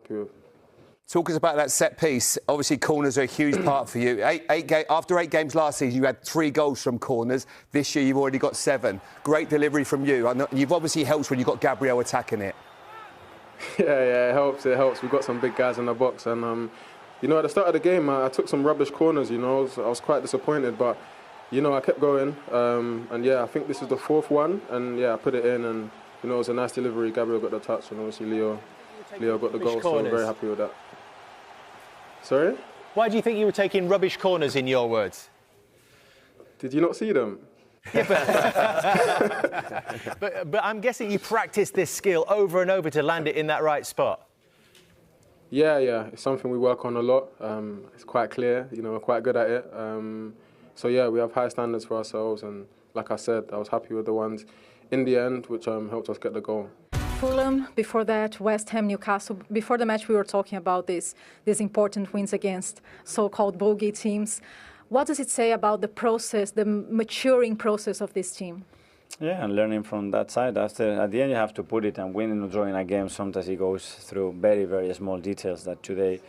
happy with. Talk us about that set piece. Obviously, corners are a huge part for you. After 8 games last season, you had 3 goals from corners. This year, you've already got 7. Great delivery from you. And you've obviously helped when you've got Gabriel attacking it. Yeah, it helps. It helps. We've got some big guys in the box. And, you know, at the start of the game, I took some rubbish corners, you know. I was quite disappointed. But, you know, I kept going. And, yeah, I think this is the 4th one. And, yeah, I put it in. And, you know, it was a nice delivery. Gabriel got the touch. And, obviously, Leo got the goal. So I'm very happy with that. Sorry? Why do you think you were taking rubbish corners, in your words? Did you not see them? Yeah, but I'm guessing you practiced this skill over and over to land it in that right spot. Yeah. It's something we work on a lot. It's quite clear, you know, we're quite good at it. So, yeah, we have high standards for ourselves. And like I said, I was happy with the ones in the end, which helped us get the goal. Fulham, before that, West Ham, Newcastle. Before the match, we were talking about these important wins against so-called bogey teams. What does it say about the process, the maturing process of this team? Yeah, and learning from that side. At the end, you have to put it, and winning or drawing a game, sometimes it goes through very, very small details that today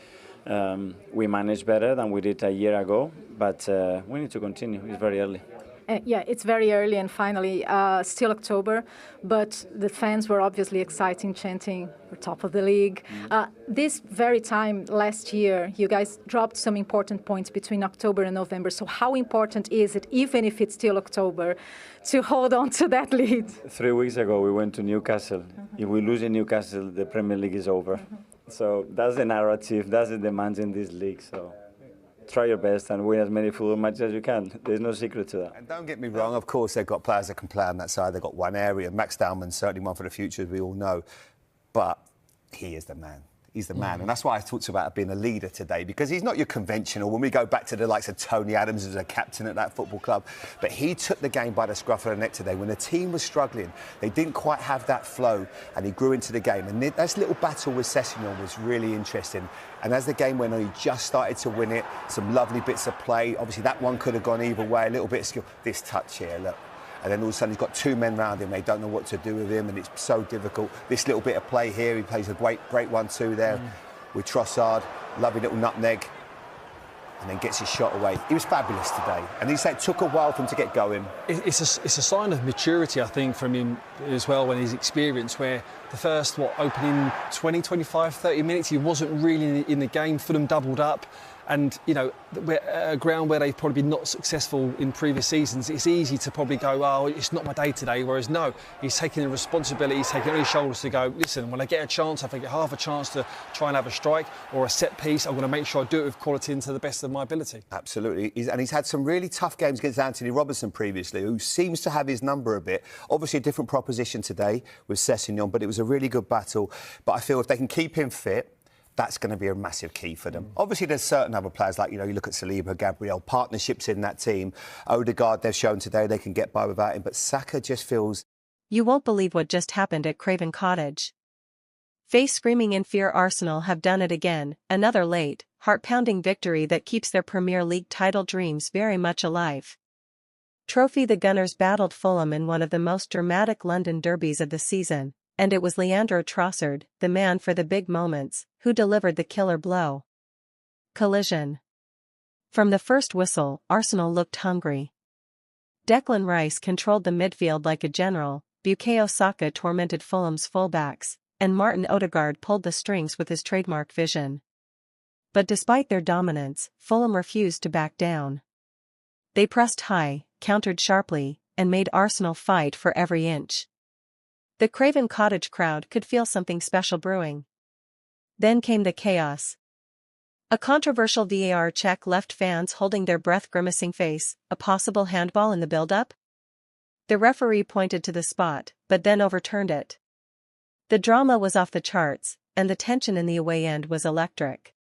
we managed better than we did a year ago. But we need to continue. It's very early. Yeah, it's very early and finally still October, but the fans were obviously exciting, chanting, we're top of the league. This very time last year, you guys dropped some important points between October and November. So how important is it, even if it's still October, to hold on to that lead? 3 weeks ago, we went to Newcastle. If we lose in Newcastle, the Premier League is over. So that's the narrative, that's the demands in this league. So try your best and win as many football matches as you can. There's no secret to that. And don't get me wrong, of course, they've got players that can play on that side. They've got one area. Max Dowman's certainly one for the future, as we all know. But he is the man. He's the man. And that's why I talked about being a leader today, because he's not your conventional. When we go back to the likes of Tony Adams as a captain at that football club, but he took the game by the scruff of the neck today. When the team was struggling, they didn't quite have that flow, and he grew into the game. And this little battle with Sessegnon was really interesting. And as the game went on, he just started to win it. Some lovely bits of play. Obviously, that one could have gone either way. A little bit of skill. This touch here, look. And then all of a sudden, he's got 2 men round him. They don't know what to do with him, and it's so difficult. This little bit of play here, he plays a great 1-2 there with Trossard. Lovely little nutmeg. And then gets his shot away. He was fabulous today. And he said it took a while for him to get going. It's a sign of maturity, I think, from him as well, when he's experienced, where the first, opening 20, 25, 30 minutes, he wasn't really in the game. Fulham doubled up. And, you know, a ground where they've probably been not successful in previous seasons, it's easy to probably go, oh, it's not my day today. Whereas, no, he's taking the responsibility, he's taking it on his shoulders to go, listen, when I get a chance, if I get half a chance to try and have a strike or a set piece, I'm going to make sure I do it with quality and to the best of my ability. Absolutely. He's had some really tough games against Anthony Robertson previously, who seems to have his number a bit. Obviously, a different proposition today with Sessegnon, but it was a really good battle. But I feel if they can keep him fit, that's going to be a massive key for them. Obviously, there's certain other players, like, you know, you look at Saliba, Gabriel, partnerships in that team. Odegaard, they've shown today they can get by without him, but Saka just feels... You won't believe what just happened at Craven Cottage. Face screaming in fear, Arsenal have done it again, another late, heart-pounding victory that keeps their Premier League title dreams very much alive. Trophy: the Gunners battled Fulham in one of the most dramatic London derbies of the season, and it was Leandro Trossard, the man for the big moments, who delivered the killer blow. Collision. From the first whistle, Arsenal looked hungry. Declan Rice controlled the midfield like a general, Bukayo Saka tormented Fulham's fullbacks, and Martin Odegaard pulled the strings with his trademark vision. But despite their dominance, Fulham refused to back down. They pressed high, countered sharply, and made Arsenal fight for every inch. The Craven Cottage crowd could feel something special brewing. Then came the chaos. A controversial VAR check left fans holding their breath, grimacing face. A possible handball in the build-up? The referee pointed to the spot, but then overturned it. The drama was off the charts, and the tension in the away end was electric.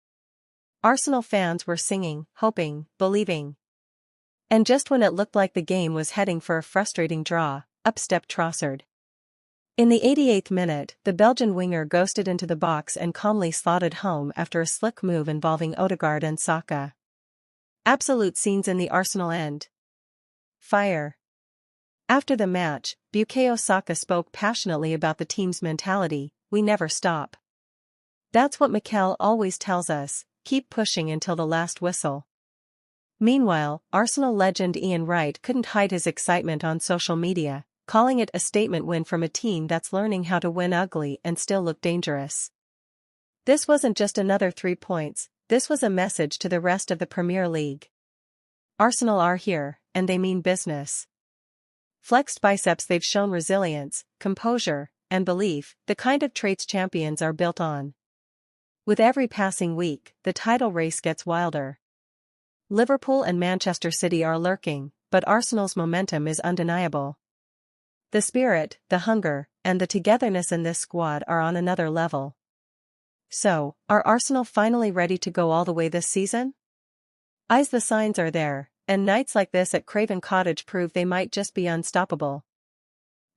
Arsenal fans were singing, hoping, believing. And just when it looked like the game was heading for a frustrating draw, up stepped Trossard. In the 88th minute, the Belgian winger ghosted into the box and calmly slotted home after a slick move involving Odegaard and Saka. Absolute scenes in the Arsenal end. Fire. After the match, Bukayo Saka spoke passionately about the team's mentality: we never stop. That's what Mikel always tells us, keep pushing until the last whistle. Meanwhile, Arsenal legend Ian Wright couldn't hide his excitement on social media, calling it a statement win from a team that's learning how to win ugly and still look dangerous. This wasn't just another 3 points, this was a message to the rest of the Premier League. Arsenal are here, and they mean business. Flexed biceps, they've shown resilience, composure, and belief, the kind of traits champions are built on. With every passing week, the title race gets wilder. Liverpool and Manchester City are lurking, but Arsenal's momentum is undeniable. The spirit, the hunger, and the togetherness in this squad are on another level. So, are Arsenal finally ready to go all the way this season? The signs are there, and nights like this at Craven Cottage prove they might just be unstoppable.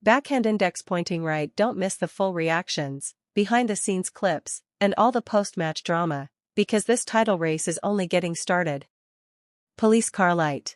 Backhand index pointing right, don't miss the full reactions, behind-the-scenes clips, and all the post-match drama, because this title race is only getting started. Police car light.